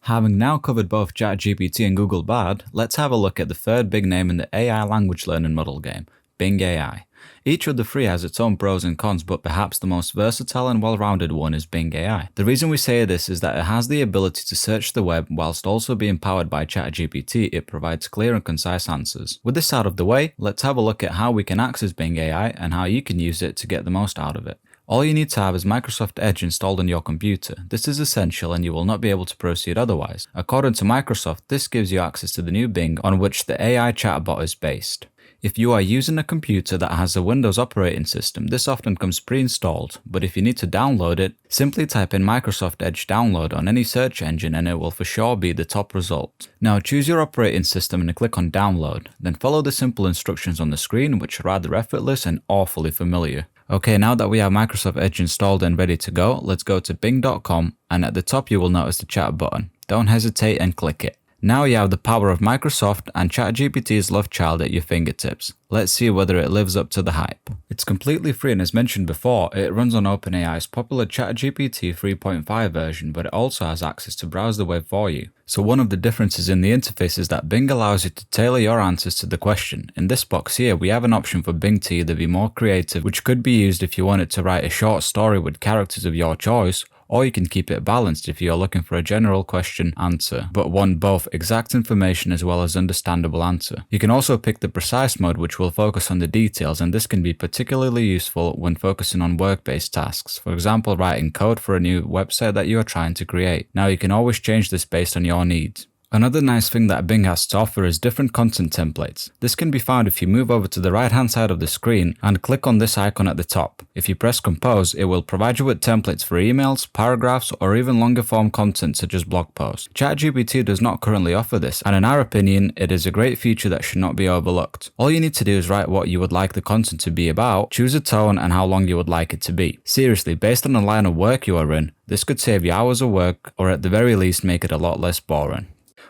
Having now covered both ChatGPT and Google Bard, let's have a look at the third big name in the AI language learning model game, Bing AI. Each of the three has its own pros and cons, but perhaps the most versatile and well-rounded one is Bing AI. The reason we say this is that it has the ability to search the web whilst also being powered by ChatGPT. It provides clear and concise answers. With this out of the way, let's have a look at how we can access Bing AI and how you can use it to get the most out of it. All you need to have is Microsoft Edge installed on your computer. This is essential and you will not be able to proceed otherwise. According to Microsoft, this gives you access to the new Bing on which the AI chatbot is based. If you are using a computer that has a Windows operating system, this often comes pre-installed, but if you need to download it, simply type in Microsoft Edge download on any search engine and it will for sure be the top result. Now choose your operating system and click on download, then follow the simple instructions on the screen, which are rather effortless and awfully familiar. Okay, now that we have Microsoft Edge installed and ready to go, let's go to bing.com and at the top you will notice the chat button. Don't hesitate and click it. Now you have the power of Microsoft and ChatGPT's love child at your fingertips. Let's see whether it lives up to the hype. It's completely free and as mentioned before, it runs on OpenAI's popular ChatGPT 3.5 version, but it also has access to browse the web for you. So one of the differences in the interface is that Bing allows you to tailor your answers to the question. In this box here, we have an option for Bing to either be more creative, which could be used if you wanted to write a short story with characters of your choice, or you can keep it balanced if you're looking for a general question answer, but want both exact information as well as understandable answer. You can also pick the precise mode, which will focus on the details, and this can be particularly useful when focusing on work-based tasks, for example writing code for a new website that you are trying to create. Now you can always change this based on your needs. Another nice thing that Bing has to offer is different content templates. This can be found if you move over to the right hand side of the screen and click on this icon at the top. If you press compose, it will provide you with templates for emails, paragraphs, or even longer form content such as blog posts. ChatGPT does not currently offer this, and in our opinion, it is a great feature that should not be overlooked. All you need to do is write what you would like the content to be about, choose a tone and how long you would like it to be. Seriously, based on the line of work you are in, this could save you hours of work or at the very least make it a lot less boring.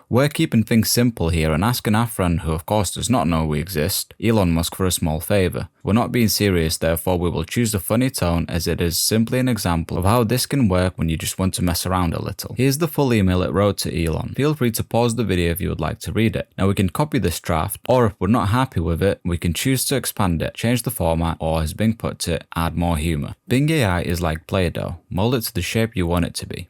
We're keeping things simple here and asking our friend, who of course does not know we exist, Elon Musk, for a small favour. We're not being serious, therefore we will choose a funny tone, as it is simply an example of how this can work when you just want to mess around a little. Here's the full email it wrote to Elon. Feel free to pause the video if you would like to read it. Now we can copy this draft, or if we're not happy with it, we can choose to expand it, change the format, or as Bing puts it, add more humour. Bing AI is like Play-Doh. Mold it to the shape you want it to be.